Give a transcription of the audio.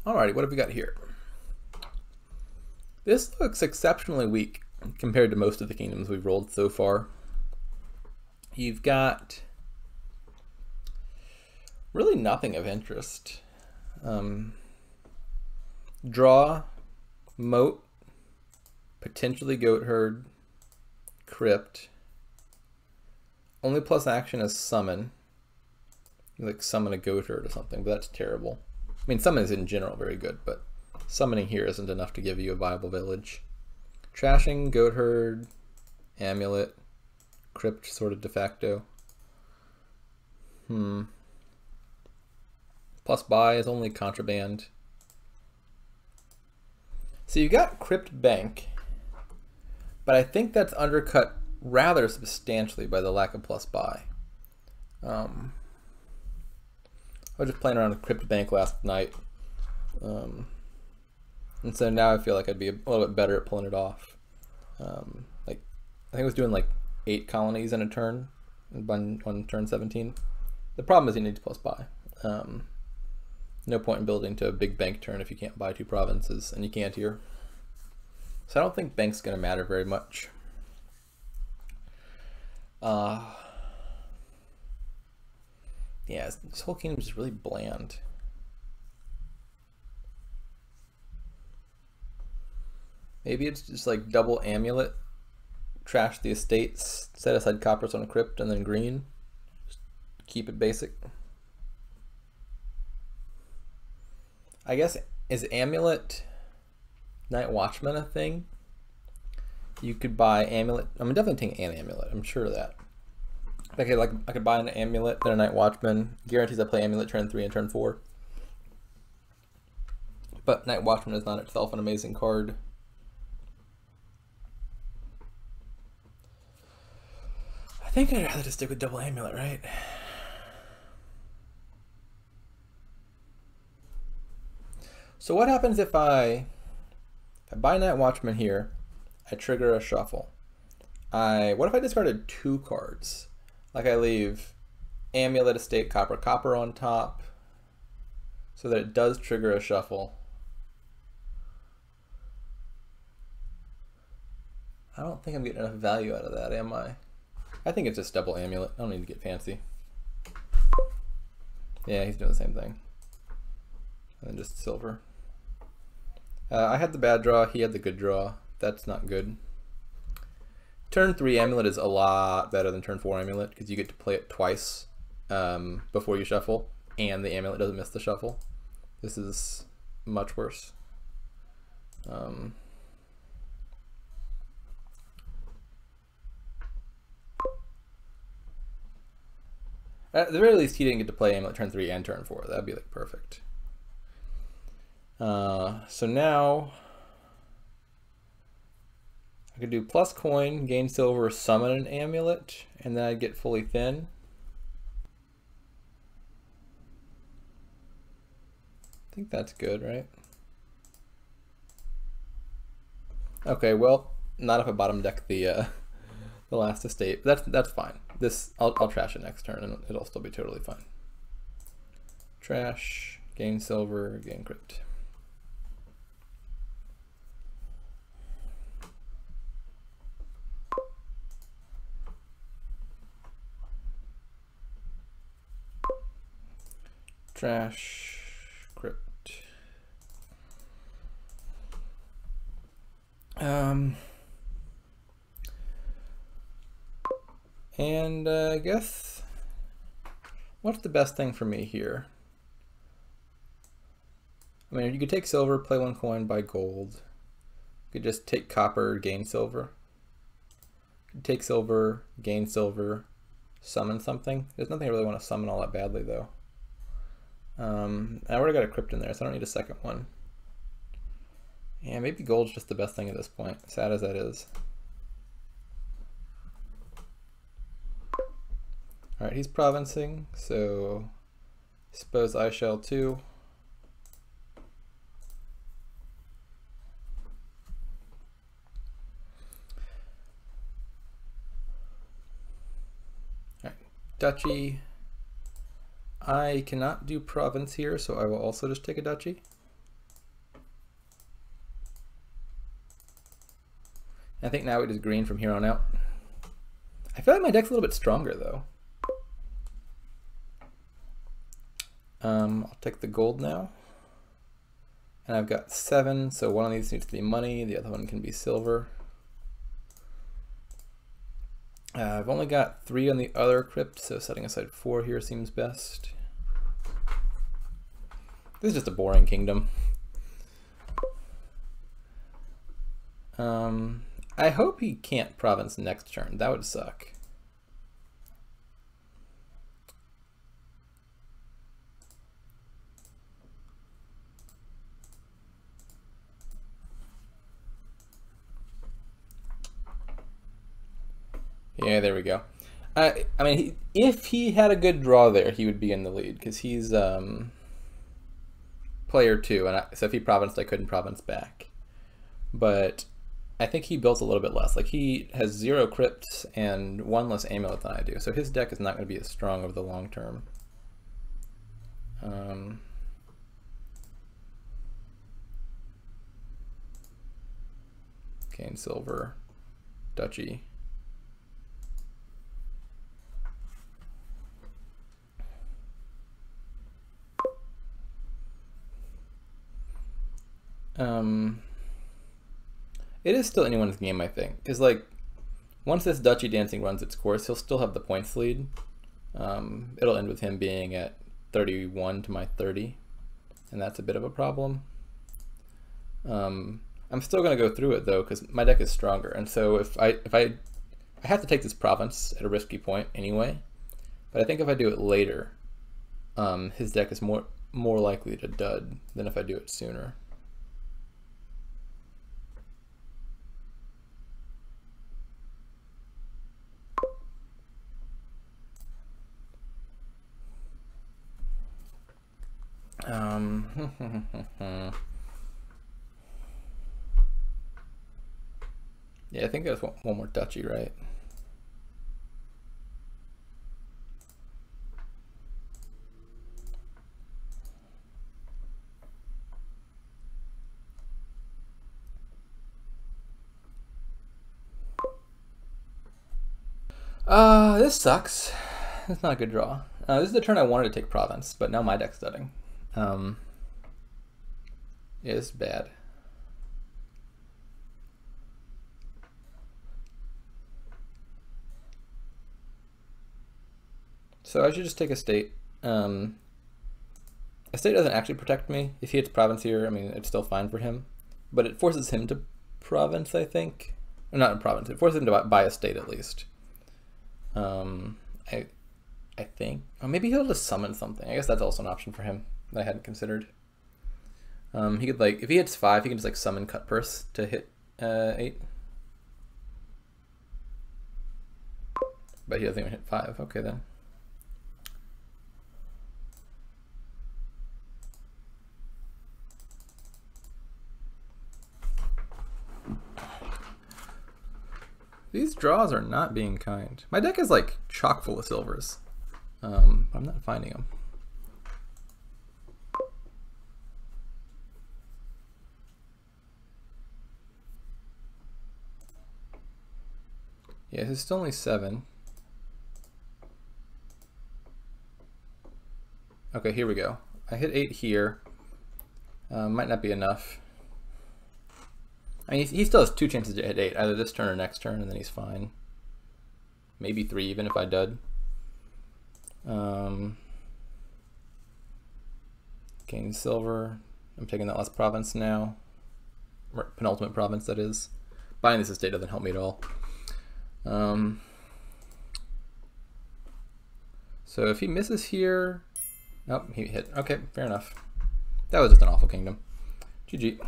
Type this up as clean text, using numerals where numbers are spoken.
Alrighty, what have we got here? This looks exceptionally weak compared to most of the kingdoms we've rolled so far. You've got really nothing of interest. Draw, moat, potentially goat herd, crypt. Only plus action is summon. You like summon a goat herd or something, but that's terrible. I mean, summon is in general very good, but summoning here isn't enough to give you a viable village. Trashing, goat herd, amulet, crypt sort of de facto. Plus buy is only contraband. So you got crypt bank, but I think that's undercut rather substantially by the lack of plus buy. I was just playing around with crypt bank last night, and so now I feel like I'd be a little bit better at pulling it off. Like I think I was doing like 8 colonies in a turn, on turn 17. The problem is you need to plus buy. No point in building to a big bank turn if you can't buy 2 provinces, and you can't here. So I don't think bank's going to matter very much. Yeah, this whole kingdom is really bland. Maybe it's just like double amulet, trash the estates, set aside coppers on a crypt, and then green. Just keep it basic. I guess, is Amulet Night Watchman a thing? You could buy Amulet. I'm definitely taking an Amulet, I'm sure of that. Okay, like I could buy an Amulet, then a Night Watchman. Guarantees I play Amulet turn 3 and turn 4. But Night Watchman is not itself an amazing card. I think I'd rather just stick with double Amulet, right? So what happens if I buy Night Watchman here, I trigger a shuffle. What if I discarded 2 cards? Like I leave Amulet, Estate, Copper, Copper on top, so that it does trigger a shuffle. I don't think I'm getting enough value out of that, am I? I think it's just double Amulet. I don't need to get fancy. Yeah, he's doing the same thing. And then just silver. I had the bad draw, he had the good draw. That's not good. Turn 3 Amulet is a lot better than turn 4 Amulet because you get to play it twice before you shuffle, and the Amulet doesn't miss the shuffle. This is much worse. At the very least, he didn't get to play Amulet turn 3 and turn 4. That'd be like perfect. So now I could do plus coin, gain silver, summon an amulet, and then I'd get fully thin. I think that's good, right? Okay, well, not if I bottom deck the last estate. That's fine. This I'll trash it next turn, and it'll still be totally fine. Trash, gain silver, gain crypt. Trash, crypt. And I guess, what's the best thing for me here? I mean, you could take silver, play 1 coin, buy gold. You could just take copper, gain silver. You could take silver, gain silver, summon something. There's nothing I really want to summon all that badly, though. I already got a crypt in there, so I don't need a second one. Yeah, maybe gold's just the best thing at this point, sad as that is. Alright, he's provincing, so I suppose I shall too. Alright, duchy. I cannot do province here, so I will also just take a duchy. I think now it is green from here on out. I feel like my deck's a little bit stronger though. I'll take the gold now. And I've got 7, so one of these needs to be money, the other one can be silver. I've only got 3 on the other crypt, so setting aside 4 here seems best. This is just a boring kingdom. I hope he can't province next turn. That would suck. Yeah, there we go. I mean, if he had a good draw there, he would be in the lead because he's player 2, and so if he provinced, I couldn't province back. But I think he built a little bit less. Like, he has 0 crypts and 1 less amulet than I do, so his deck is not going to be as strong over the long term. Gain silver, duchy. It is still anyone's game, I think, because like once this duchy dancing runs its course, he'll still have the points lead. It'll end with him being at 31 to my 30, and that's a bit of a problem. I'm still going to go through it though because my deck is stronger, and so if I have to take this province at a risky point anyway, but I think if I do it later, his deck is more likely to dud than if I do it sooner. Yeah, I think there's one more duchy, right? This sucks. It's not a good draw. This is the turn I wanted to take province, but now my deck's dudding. Yeah, it's bad. So I should just take a state. A state doesn't actually protect me. If he hits province here, I mean, it's still fine for him. But it forces him to province, I think. Or not a province, it forces him to buy a state at least. I think. Oh, maybe he'll just summon something. I guess that's also an option for him that I hadn't considered. He could, like, if he hits 5, he can just like summon Cut Purse to hit 8. But he doesn't even hit 5. Okay then. These draws are not being kind. My deck is like chock full of silvers. I'm not finding them. Yeah, this is still only 7. Okay, here we go. I hit 8 here. Might not be enough. I mean, he still has 2 chances to hit 8, either this turn or next turn, and then he's fine. Maybe 3 even if I dud. Gain silver. I'm taking that last province now. Penultimate province, that is. Buying this estate doesn't help me at all. So if he misses here... Nope, he hit. Okay, fair enough. That was just an awful kingdom. GG.